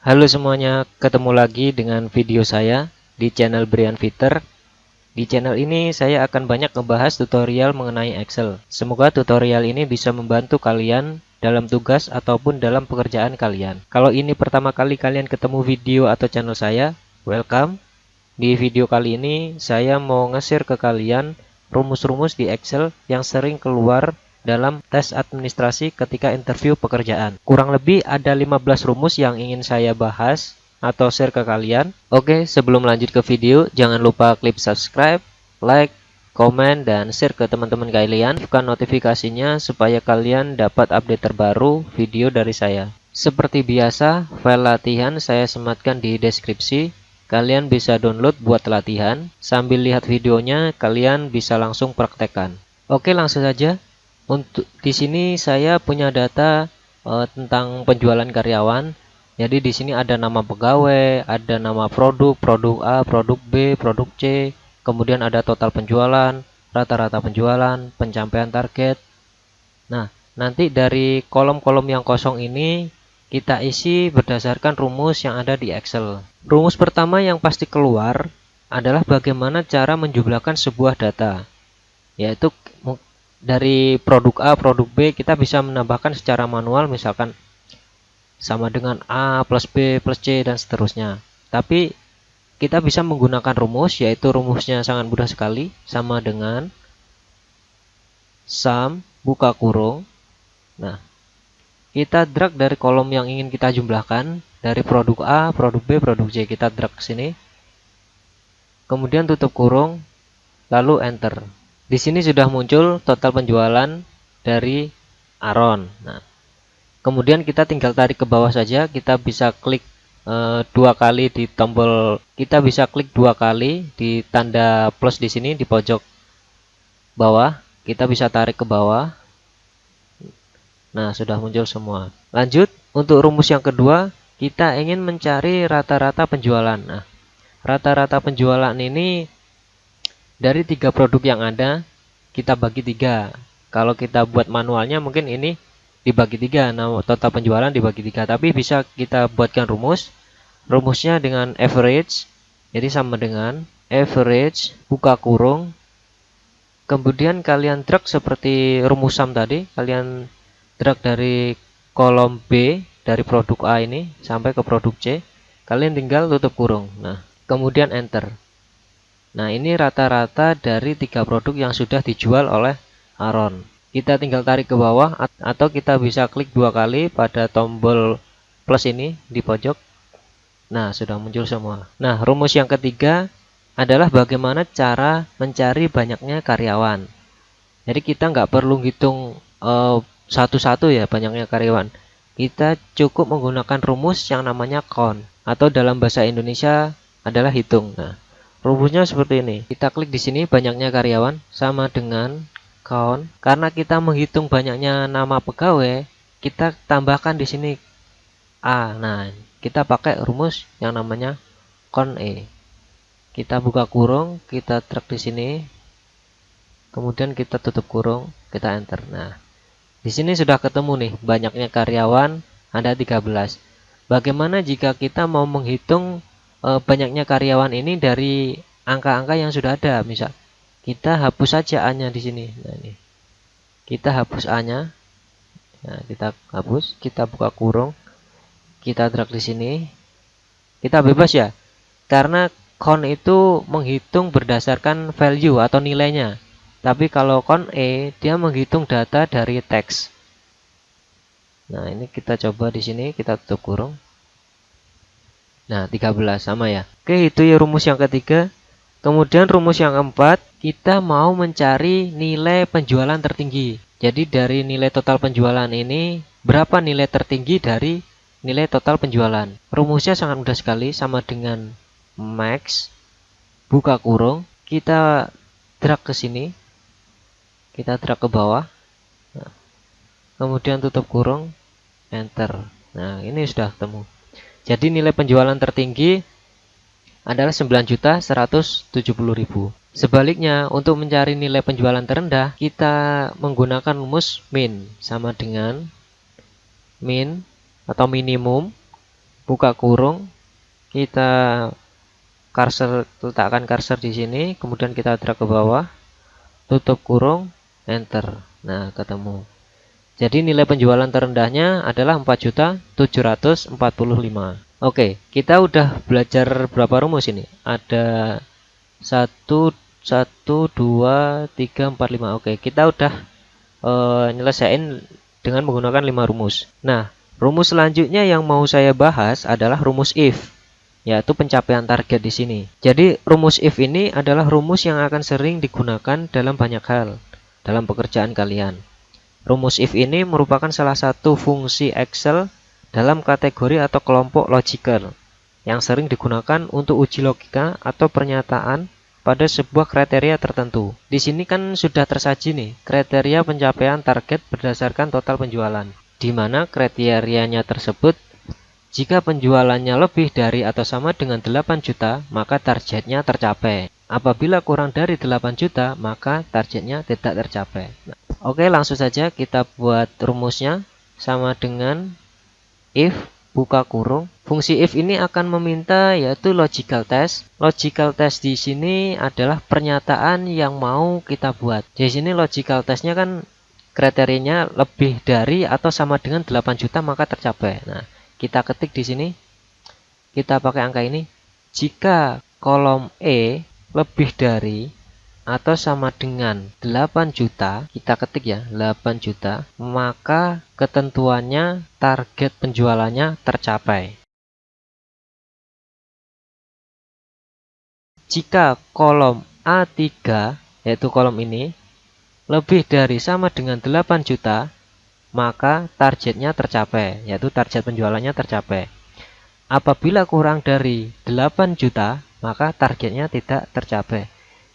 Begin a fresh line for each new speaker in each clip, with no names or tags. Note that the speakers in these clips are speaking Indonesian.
Halo semuanya, ketemu lagi dengan video saya di channel Brian Fitter. Di channel ini saya akan banyak membahas tutorial mengenai Excel. Semoga tutorial ini bisa membantu kalian dalam tugas ataupun dalam pekerjaan kalian. Kalau ini pertama kali kalian ketemu video atau channel saya, welcome. Di video kali ini saya mau nge-share ke kalian rumus-rumus di Excel yang sering keluar dalam tes administrasi ketika interview pekerjaan. Kurang lebih ada 15 rumus yang ingin saya bahas atau share ke kalian. Oke, sebelum lanjut ke video, jangan lupa klik subscribe, like, komen, dan share ke teman-teman kalian. Aktifkan notifikasinya supaya kalian dapat update terbaru video dari saya. Seperti biasa, file latihan saya sematkan di deskripsi. Kalian bisa download buat latihan. Sambil lihat videonya, kalian bisa langsung praktekkan. Oke, langsung saja. Untuk di sini saya punya data tentang penjualan karyawan. Jadi di sini ada nama pegawai, ada nama produk, produk A, produk B, produk C, kemudian ada total penjualan, rata-rata penjualan, pencapaian target. Nah, nanti dari kolom-kolom yang kosong ini kita isi berdasarkan rumus yang ada di Excel. Rumus pertama yang pasti keluar adalah bagaimana cara menjumlahkan sebuah data, yaitu dari produk A, produk B kita bisa menambahkan secara manual, misalkan sama dengan A plus B plus C dan seterusnya. Tapi kita bisa menggunakan rumus, yaitu rumusnya sangat mudah sekali, sama dengan sum buka kurung. Nah, kita drag dari kolom yang ingin kita jumlahkan, dari produk A, produk B, produk C, kita drag ke sini. Kemudian tutup kurung, lalu enter. Di sini sudah muncul total penjualan dari Aaron. Nah, kemudian kita tinggal tarik ke bawah saja. Kita bisa klik dua kali di tombol. Kita bisa klik dua kali di tanda plus di sini di pojok bawah. Kita bisa tarik ke bawah. Nah, sudah muncul semua. Lanjut, untuk rumus yang kedua, kita ingin mencari rata-rata penjualan. Nah, rata-rata penjualan ini dari 3 produk yang ada, kita bagi 3. Kalau kita buat manualnya mungkin ini dibagi 3. Nah, total penjualan dibagi 3. Tapi bisa kita buatkan rumus. Rumusnya dengan average. Jadi sama dengan average buka kurung. Kemudian kalian drag seperti rumus sum tadi. Kalian drag dari kolom B, dari produk A ini sampai ke produk C. Kalian tinggal tutup kurung. Nah, kemudian enter. Nah, ini rata-rata dari 3 produk yang sudah dijual oleh Aaron. Kita tinggal tarik ke bawah atau kita bisa klik 2 kali pada tombol plus ini di pojok. Nah, sudah muncul semua. Nah, rumus yang ketiga adalah bagaimana cara mencari banyaknya karyawan. Jadi kita nggak perlu hitung satu-satu ya banyaknya karyawan. Kita cukup menggunakan rumus yang namanya count, atau dalam bahasa Indonesia adalah hitung. Nah, rumusnya seperti ini. Kita klik di sini banyaknya karyawan sama dengan count. Karena kita menghitung banyaknya nama pegawai, kita tambahkan di sini A. Nah, kita pakai rumus yang namanya count E. Kita buka kurung, kita drag di sini. Kemudian kita tutup kurung, kita enter. Nah, di sini sudah ketemu nih banyaknya karyawan ada 13. Bagaimana jika kita mau menghitung banyaknya karyawan ini dari angka-angka yang sudah ada? Misal kita hapus saja A-nya di sini. Nah, ini kita hapus A-nya. Nah, kita hapus, kita buka kurung, kita drag di sini. Kita bebas ya, karena count itu menghitung berdasarkan value atau nilainya. Tapi kalau count E dia menghitung data dari teks. Nah, ini kita coba di sini, kita tutup kurung. Nah, 13 sama ya. Oke, itu ya rumus yang ketiga. Kemudian rumus yang keempat, kita mau mencari nilai penjualan tertinggi. Jadi dari nilai total penjualan ini, berapa nilai tertinggi dari nilai total penjualan? Rumusnya sangat mudah sekali, sama dengan max buka kurung, kita drag ke sini. Kita drag ke bawah. Nah, kemudian tutup kurung, enter. Nah, ini sudah ketemu. Jadi nilai penjualan tertinggi adalah 9.170.000. Sebaliknya, untuk mencari nilai penjualan terendah, kita menggunakan rumus min, sama dengan min atau minimum buka kurung, kita letakkan cursor di sini, kemudian kita drag ke bawah, tutup kurung, enter. Nah, ketemu. Jadi nilai penjualan terendahnya adalah 4.745.000. Oke, kita udah belajar berapa rumus ini? Ada 1, 2, 3, 4, 5. Oke, kita udah nyelesain dengan menggunakan 5 rumus. Nah, rumus selanjutnya yang mau saya bahas adalah rumus if, yaitu pencapaian target di sini. Jadi rumus if ini adalah rumus yang akan sering digunakan dalam banyak hal dalam pekerjaan kalian. Rumus if ini merupakan salah satu fungsi Excel dalam kategori atau kelompok logical yang sering digunakan untuk uji logika atau pernyataan pada sebuah kriteria tertentu. Di sini kan sudah tersaji nih kriteria pencapaian target berdasarkan total penjualan, di mana kriterianya tersebut jika penjualannya lebih dari atau sama dengan 8 juta, maka targetnya tercapai. Apabila kurang dari 8 juta, maka targetnya tidak tercapai. Nah, oke, langsung saja kita buat rumusnya. Sama dengan if, buka kurung. Fungsi if ini akan meminta yaitu logical test. Logical test di sini adalah pernyataan yang mau kita buat. Di sini logical testnya kan kriterianya lebih dari atau sama dengan 8 juta maka tercapai. Nah, kita ketik di sini, kita pakai angka ini. Jika kolom E lebih dari atau sama dengan 8 juta, kita ketik ya, 8 juta, maka ketentuannya target penjualannya tercapai. Jika kolom A3, yaitu kolom ini, lebih dari sama dengan 8 juta, maka targetnya tercapai, yaitu target penjualannya tercapai. Apabila kurang dari 8 juta, maka targetnya tidak tercapai.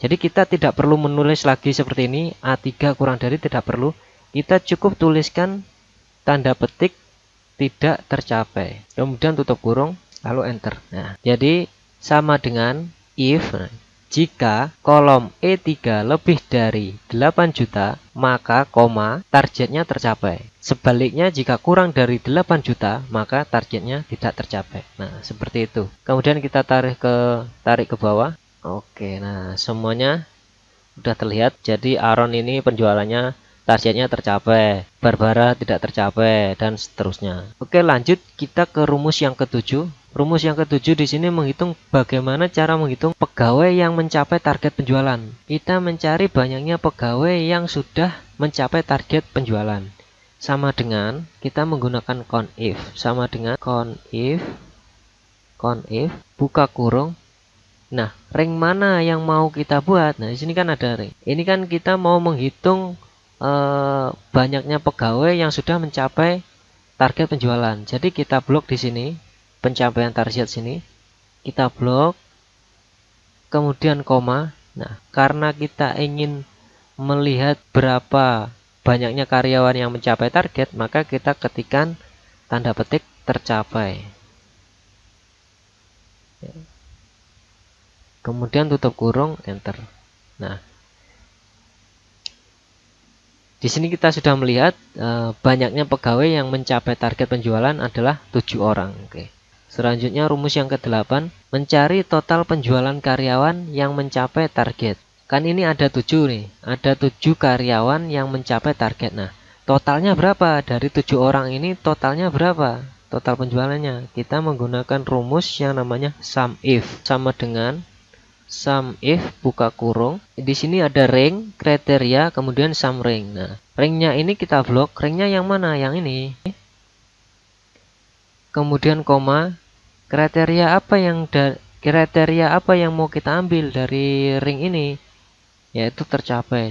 Jadi kita tidak perlu menulis lagi seperti ini, A3 kurang dari, tidak perlu. Kita cukup tuliskan tanda petik tidak tercapai. Kemudian tutup kurung, lalu enter. Nah, jadi sama dengan if, jika kolom E3 lebih dari 8 juta, maka koma targetnya tercapai. Sebaliknya jika kurang dari 8 juta, maka targetnya tidak tercapai. Nah, seperti itu. Kemudian kita tarik ke bawah. Oke, nah semuanya sudah terlihat. Jadi Aaron ini penjualannya targetnya tercapai, Barbara tidak tercapai, dan seterusnya. Oke, lanjut kita ke rumus yang ketujuh. Rumus yang ketujuh di sini menghitung bagaimana cara menghitung pegawai yang mencapai target penjualan. Kita mencari banyaknya pegawai yang sudah mencapai target penjualan. Sama dengan kita menggunakan count if. Sama dengan count if buka kurung. Nah, ring mana yang mau kita buat? Nah, di sini kan ada ring. Ini kan kita mau menghitung banyaknya pegawai yang sudah mencapai target penjualan. Jadi kita blok di sini, pencapaian target sini, kita blok, kemudian koma. Nah, karena kita ingin melihat berapa banyaknya karyawan yang mencapai target, maka kita ketikkan tanda petik tercapai. Kemudian tutup kurung, enter. Nah, di sini kita sudah melihat banyaknya pegawai yang mencapai target penjualan adalah 7 orang. Oke. Selanjutnya rumus yang ke-8, mencari total penjualan karyawan yang mencapai target. Kan ini ada 7 nih, ada 7 karyawan yang mencapai target. Nah, totalnya berapa? Dari 7 orang ini totalnya berapa? Total penjualannya. Kita menggunakan rumus yang namanya sum if. Sama dengan sum if buka kurung. Di sini ada ring, kriteria, kemudian sum ring. Nah, ringnya ini kita blok. Ringnya yang mana? Yang ini. Kemudian koma. Kriteria apa yang mau kita ambil dari ring ini? Yaitu tercapai.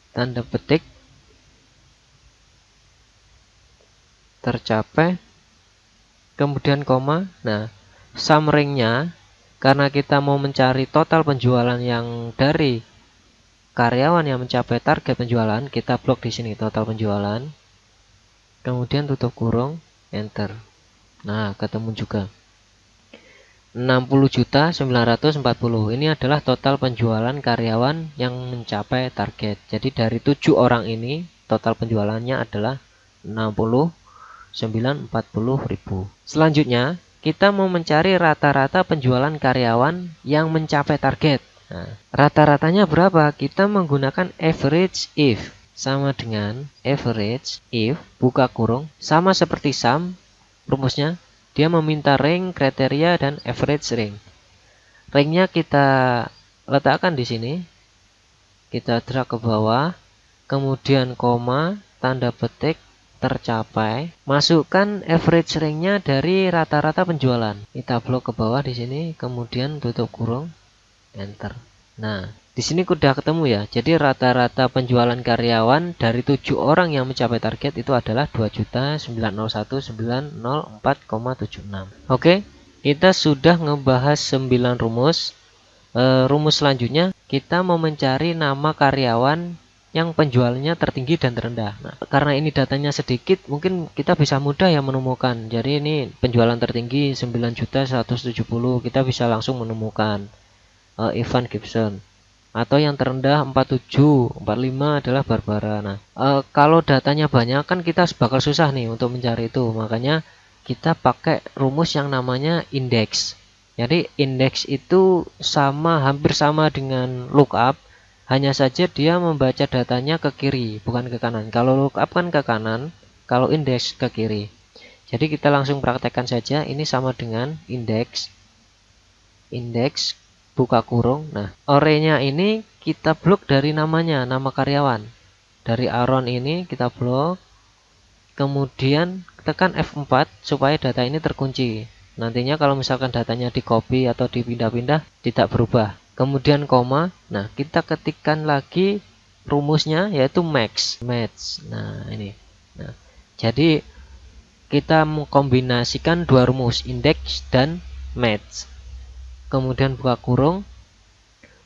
Tanda petik tercapai. Kemudian koma. Nah, sum ringnya, karena kita mau mencari total penjualan yang dari karyawan yang mencapai target penjualan, kita blok di sini total penjualan. Kemudian tutup kurung, enter. Nah, ketemu juga. 60.940. Ini adalah total penjualan karyawan yang mencapai target. Jadi dari 7 orang ini total penjualannya adalah 60.940.000. Selanjutnya kita mau mencari rata-rata penjualan karyawan yang mencapai target. Nah, rata-ratanya berapa? Kita menggunakan average if. Sama dengan average if, buka kurung, sama seperti sum, rumusnya. Dia meminta rank, kriteria, dan average rank. Ranknya kita letakkan di sini. Kita drag ke bawah, kemudian koma, tanda petik, tercapai. Masukkan average ranknya dari rata-rata penjualan. Kita blok ke bawah di sini, kemudian tutup kurung, enter. Nah, di sini sudah ketemu ya. Jadi rata-rata penjualan karyawan dari 7 orang yang mencapai target itu adalah 2.901.904,76. Oke, kita sudah ngebahas 9 rumus. Rumus selanjutnya kita mau mencari nama karyawan yang penjualannya tertinggi dan terendah. Nah, karena ini datanya sedikit, mungkin kita bisa mudah ya menemukan. Jadi ini penjualan tertinggi 9.170, kita bisa langsung menemukan Ivan Gibson. Atau yang terendah 47, 45 adalah Barbara. Nah, kalau datanya banyak kan kita bakal susah nih untuk mencari itu. Makanya kita pakai rumus yang namanya indeks. Jadi indeks itu hampir sama dengan lookup, hanya saja dia membaca datanya ke kiri, bukan ke kanan. Kalau lookup kan ke kanan, kalau indeks ke kiri. Jadi kita langsung praktekkan saja. Ini sama dengan indeks buka kurung. Nah, array-nya ini kita blok dari namanya, nama karyawan. Dari Aaron ini kita blok. Kemudian tekan F4 supaya data ini terkunci. Nantinya kalau misalkan datanya di copy atau dipindah-pindah tidak berubah. Kemudian koma. Nah, kita ketikkan lagi rumusnya yaitu match. Nah, ini. Nah, jadi kita mengkombinasikan dua rumus, index dan match. Kemudian buka kurung.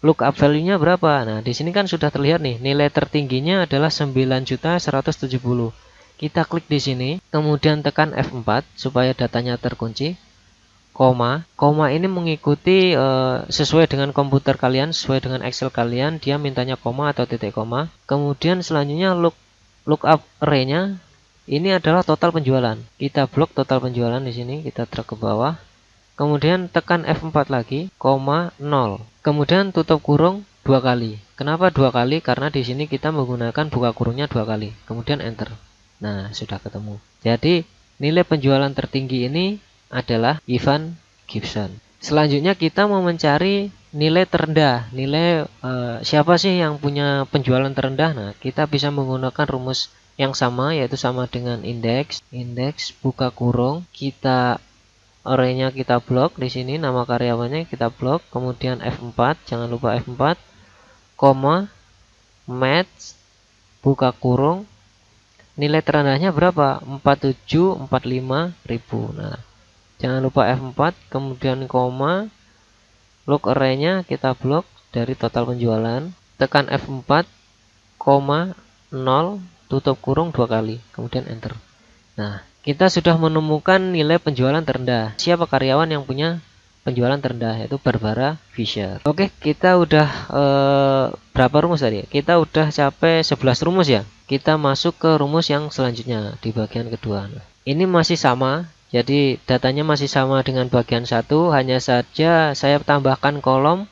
Lookup value-nya berapa? Nah, di sini kan sudah terlihat nih, nilai tertingginya adalah 9.170. Kita klik di sini, kemudian tekan F4 supaya datanya terkunci. Koma ini mengikuti sesuai dengan komputer kalian, sesuai dengan Excel kalian, dia mintanya koma atau titik koma. Kemudian selanjutnya lookup array-nya ini adalah total penjualan. Kita blok total penjualan di sini, kita drag ke bawah. Kemudian tekan F4 lagi, koma 0. Kemudian tutup kurung 2 kali. Kenapa 2 kali? Karena di sini kita menggunakan buka kurungnya 2 kali. Kemudian enter. Nah, sudah ketemu. Jadi nilai penjualan tertinggi ini adalah Ivan Gibson. Selanjutnya kita mau mencari nilai terendah. Nilai siapa sih yang punya penjualan terendah? Nah, kita bisa menggunakan rumus yang sama, yaitu sama dengan indeks buka kurung. Kita array-nya kita blok di sini, nama karyawannya kita blok. Kemudian F4, jangan lupa F4, koma match buka kurung. Nilai terendahnya berapa? 4745.000. Nah, jangan lupa F4, kemudian koma, log array-nya kita blok dari total penjualan, tekan F4, koma, 0, tutup kurung 2 kali, kemudian enter. Nah, kita sudah menemukan nilai penjualan terendah. Siapa karyawan yang punya penjualan terendah? Yaitu Barbara Fisher. Oke, kita udah berapa rumus tadi? Kita udah capai 11 rumus ya. Kita masuk ke rumus yang selanjutnya di bagian kedua. Nah, ini masih sama. Jadi datanya masih sama dengan bagian 1, hanya saja saya tambahkan kolom,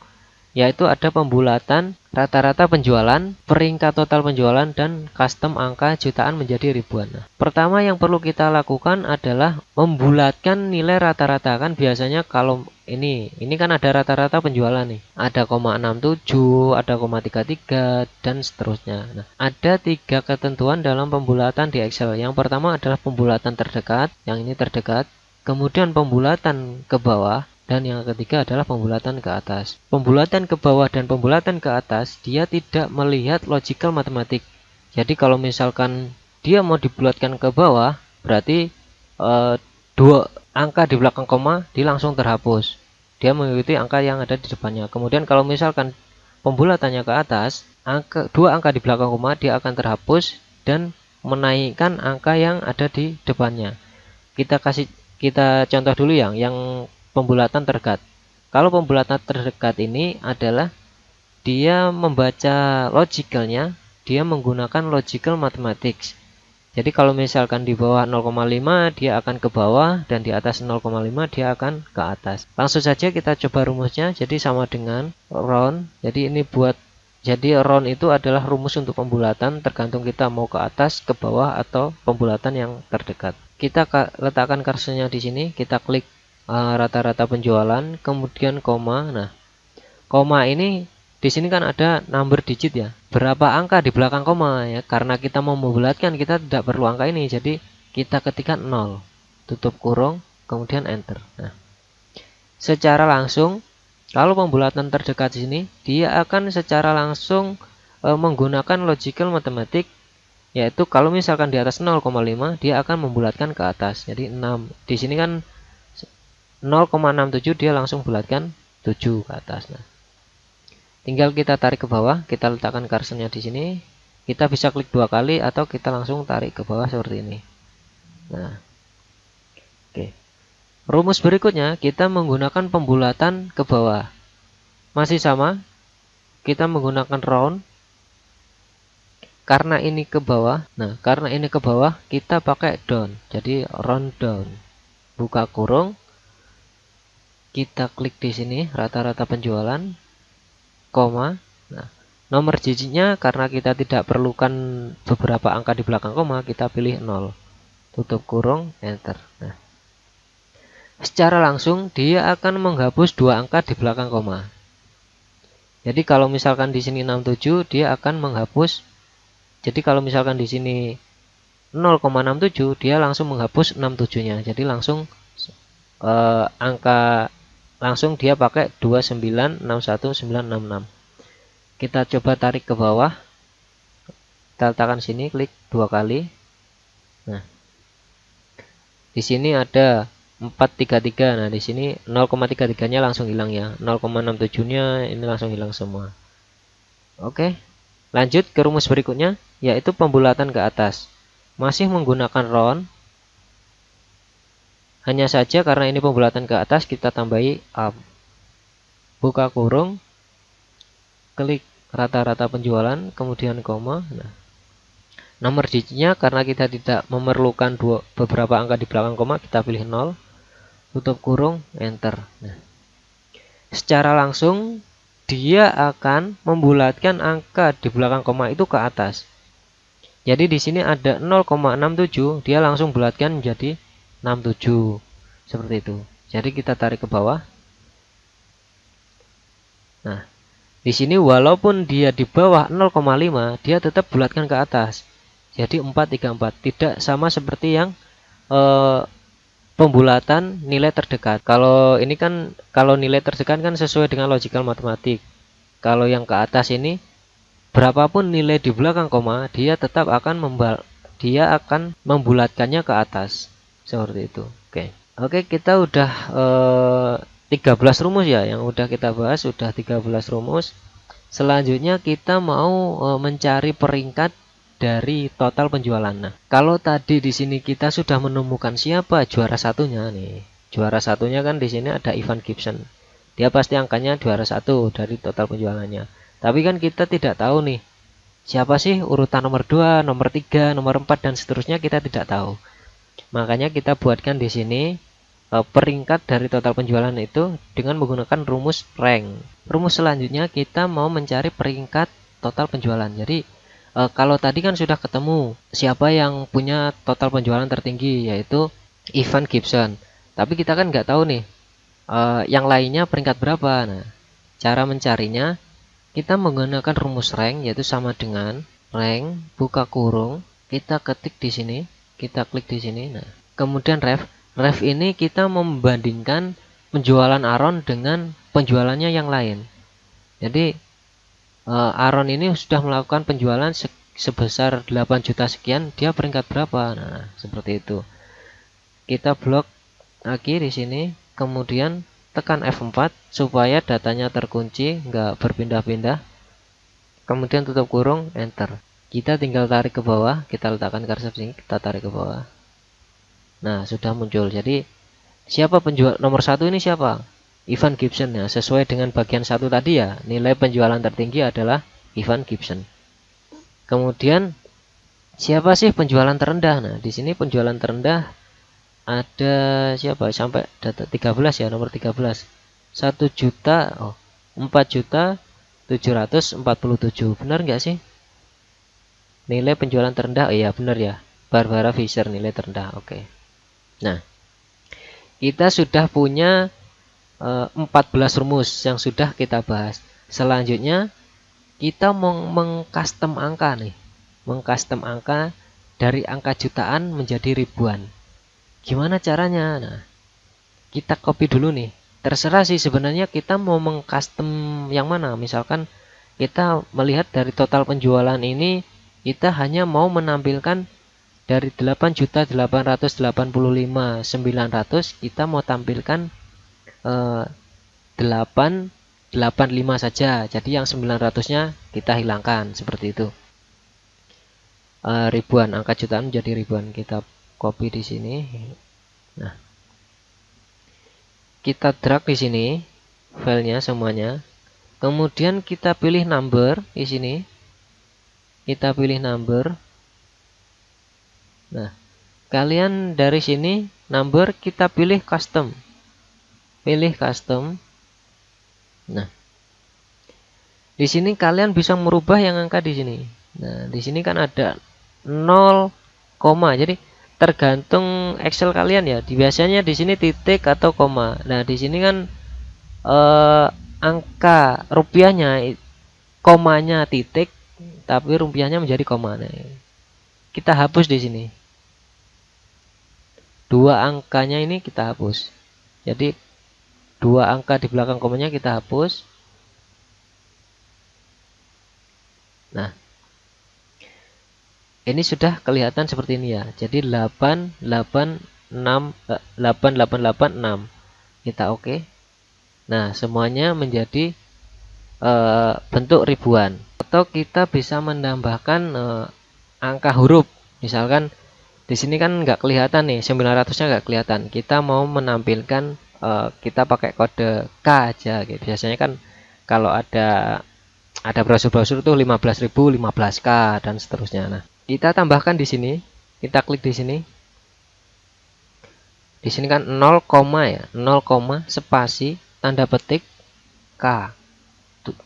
yaitu ada pembulatan rata-rata penjualan, peringkat total penjualan, dan custom angka jutaan menjadi ribuan. Nah, pertama yang perlu kita lakukan adalah membulatkan nilai rata-rata. Kan biasanya kalau ini kan ada rata-rata penjualan nih, ada 0,67, ada 0,33, dan seterusnya. Nah, ada 3 ketentuan dalam pembulatan di Excel. Yang pertama adalah pembulatan terdekat, yang ini terdekat, kemudian pembulatan ke bawah, dan yang ketiga adalah pembulatan ke atas. Pembulatan ke bawah dan pembulatan ke atas, dia tidak melihat logical matematik. Jadi kalau misalkan dia mau dibulatkan ke bawah, berarti 2 angka di belakang koma dia langsung terhapus. Dia mengikuti angka yang ada di depannya. Kemudian kalau misalkan pembulatannya ke atas, 2 angka di belakang koma dia akan terhapus dan menaikkan angka yang ada di depannya. Kita contoh dulu yang pembulatan terdekat. Kalau pembulatan terdekat ini adalah dia membaca logicalnya, dia menggunakan logical mathematics. Jadi kalau misalkan di bawah 0,5 dia akan ke bawah, dan di atas 0,5 dia akan ke atas. Langsung saja kita coba rumusnya. Jadi sama dengan round. Jadi ini jadi round itu adalah rumus untuk pembulatan, tergantung kita mau ke atas, ke bawah, atau pembulatan yang terdekat. Kita letakkan kursornya di sini, kita klik rata-rata penjualan, kemudian koma. Nah, koma ini di sini kan ada number digit ya. Berapa angka di belakang koma ya? Karena kita mau membulatkan, kita tidak perlu angka ini. Jadi kita ketikkan 0. Tutup kurung, kemudian enter. Nah, secara langsung kalau pembulatan terdekat sini, dia akan secara langsung menggunakan logical mathematic, yaitu kalau misalkan di atas 0,5 dia akan membulatkan ke atas. Jadi 6. Di sini kan 0,67 dia langsung bulatkan 7 ke atas. Nah, tinggal kita tarik ke bawah, kita letakkan kursornya di sini. Kita bisa klik 2 kali atau kita langsung tarik ke bawah seperti ini. Nah, oke. Rumus berikutnya kita menggunakan pembulatan ke bawah. Masih sama, kita menggunakan round. Karena ini ke bawah, nah karena ini ke bawah kita pakai down. Jadi round down. Buka kurung. Kita klik di sini rata-rata penjualan, koma. Nah, nomor digitnya karena kita tidak perlukan beberapa angka di belakang koma, kita pilih 0. Tutup kurung, enter. Nah, secara langsung dia akan menghapus 2 angka di belakang koma. Jadi kalau misalkan di sini 67, dia akan menghapus. Jadi kalau misalkan di sini 0,67, dia langsung menghapus 67-nya. Jadi langsung langsung dia pakai 2961966. Kita coba tarik ke bawah. Kita letakkan sini, klik 2 kali. Nah, di sini ada 433. Nah, di sini 0,33-nya langsung hilang ya. 0,67-nya ini langsung hilang semua. Oke. Lanjut ke rumus berikutnya, yaitu pembulatan ke atas. Masih menggunakan round. Hanya saja karena ini pembulatan ke atas, kita tambahi up. Buka kurung, klik rata-rata penjualan, kemudian koma. Nah, nomor digitnya karena kita tidak memerlukan beberapa angka di belakang koma, kita pilih 0. Tutup kurung, enter. Nah, secara langsung dia akan membulatkan angka di belakang koma itu ke atas. Jadi di sini ada 0,67, dia langsung bulatkan menjadi 67. Seperti itu. Jadi kita tarik ke bawah. Nah, di sini walaupun dia di bawah 0,5, dia tetap bulatkan ke atas. Jadi 434. Tidak sama seperti yang pembulatan nilai terdekat. Kalau ini kan, kalau nilai terdekat kan sesuai dengan logical matematik. Kalau yang ke atas ini, berapapun nilai di belakang koma, dia tetap akan membulatkannya ke atas. Seperti itu. Oke, kita udah 13 rumus ya yang udah kita bahas, sudah 13 rumus. Selanjutnya kita mau mencari peringkat dari total penjualan. Nah, kalau tadi di sini kita sudah menemukan siapa juara satunya nih. Juara satunya kan di sini ada Ivan Gibson. Dia pasti angkanya juara 1 dari total penjualannya. Tapi kan kita tidak tahu nih siapa sih urutan nomor 2, nomor 3, nomor 4 dan seterusnya, kita tidak tahu. Makanya kita buatkan di sini peringkat dari total penjualan itu dengan menggunakan rumus rank. Rumus selanjutnya kita mau mencari peringkat total penjualan. Jadi kalau tadi kan sudah ketemu siapa yang punya total penjualan tertinggi, yaitu Ivan Gibson. Tapi kita kan nggak tahu nih yang lainnya peringkat berapa. Nah, cara mencarinya kita menggunakan rumus rank, yaitu sama dengan rank, buka kurung, kita ketik di sini. Kita klik di sini. Nah, kemudian ref ini kita membandingkan penjualan Aaron dengan penjualannya yang lain. Jadi Aaron ini sudah melakukan penjualan sebesar 8 juta sekian, dia peringkat berapa? Nah, seperti itu. Kita blok lagi di sini, kemudian tekan F4 supaya datanya terkunci, nggak berpindah-pindah. Kemudian tutup kurung, enter. Kita tinggal tarik ke bawah, kita letakkan kursor sini, kita tarik ke bawah. Nah, sudah muncul. Jadi siapa penjual nomor 1 ini siapa? Ivan Gibson ya. Sesuai dengan bagian 1 tadi ya, nilai penjualan tertinggi adalah Ivan Gibson. Kemudian Siapa sih penjualan terendah? Nah, di sini penjualan terendah ada siapa? Sampai data 13 ya, nomor 13. 1 juta, 4.747.000. Benar nggak sih? Nilai penjualan terendah? Oh iya, benar ya. Barbara Fisher nilai terendah. Oke. Nah, kita sudah punya 14 rumus yang sudah kita bahas. Selanjutnya kita mau mengcustom angka nih. Mengcustom angka dari angka jutaan menjadi ribuan. Gimana caranya? Nah, kita copy dulu nih. Terserah sih sebenarnya kita mau mengcustom yang mana. Misalkan kita melihat dari total penjualan ini, kita hanya mau menampilkan dari 8.885.900, kita mau tampilkan 885 saja. Jadi yang 900-nya kita hilangkan seperti itu. Ribuan, angka jutaan menjadi ribuan. Kita copy di sini. Nah, kita drag di sini filenya semuanya. Kemudian kita pilih number di sini. Kita pilih number. Nah, kalian dari sini number kita pilih custom. Pilih custom. Nah, di sini kalian bisa merubah yang angka di sini. Nah, di sini kan ada 0, jadi tergantung Excel kalian ya. Biasanya di sini titik atau koma. Nah, di sini kan angka rupiahnya komanya titik, tapi rupiahnya menjadi koma. Nah, kita hapus di sini. Dua angkanya ini kita hapus. Jadi dua angka di belakang komanya kita hapus. Nah, ini sudah kelihatan seperti ini ya. Jadi 88886. Kita oke. Nah, semuanya menjadi bentuk ribuan. Atau kita bisa menambahkan angka huruf. Misalkan di sini kan nggak kelihatan nih, 900-nya nggak kelihatan. Kita mau menampilkan kita pakai kode K aja. Gitu. Biasanya kan kalau ada brosur-brosur tuh 15.000 15K dan seterusnya. Nah, kita tambahkan di sini. Kita klik di sini. Di sini kan 0, ya. 0, spasi tanda petik K. Tuh.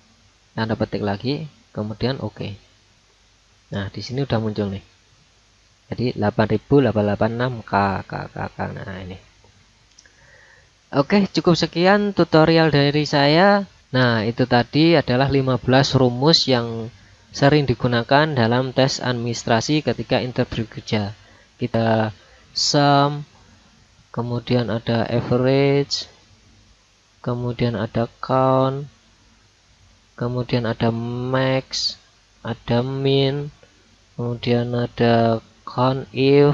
Tanda petik lagi, kemudian oke. Nah, di sini udah muncul nih. Jadi 8.886K. Nah, ini. Oke, cukup sekian tutorial dari saya. Nah, itu tadi adalah 15 rumus yang sering digunakan dalam tes administrasi ketika interview kerja. Kita sum, kemudian ada average, kemudian ada count, kemudian ada max, ada min, kemudian ada count if,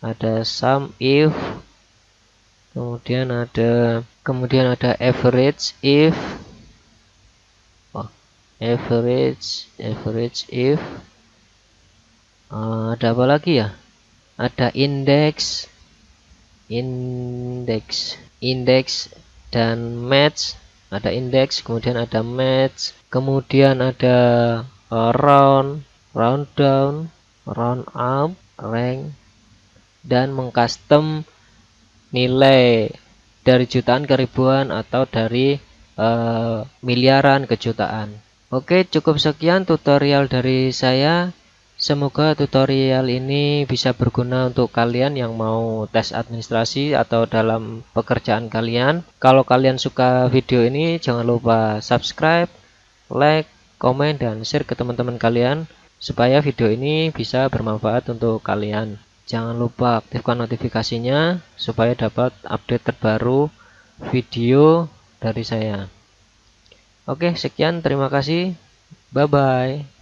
ada sum if, kemudian ada average if, average if, ada apa lagi ya? Ada index dan match. Ada index, kemudian ada match, kemudian ada round down, round up, rank, dan mengcustom nilai dari jutaan ke ribuan atau dari miliaran ke jutaan. Oke, cukup sekian tutorial dari saya. Semoga tutorial ini bisa berguna untuk kalian yang mau tes administrasi atau dalam pekerjaan kalian. Kalau kalian suka video ini, jangan lupa subscribe, like, komen, dan share ke teman-teman kalian supaya video ini bisa bermanfaat untuk kalian. Jangan lupa aktifkan notifikasinya supaya dapat update terbaru video dari saya. Oke, sekian, terima kasih. Bye-bye.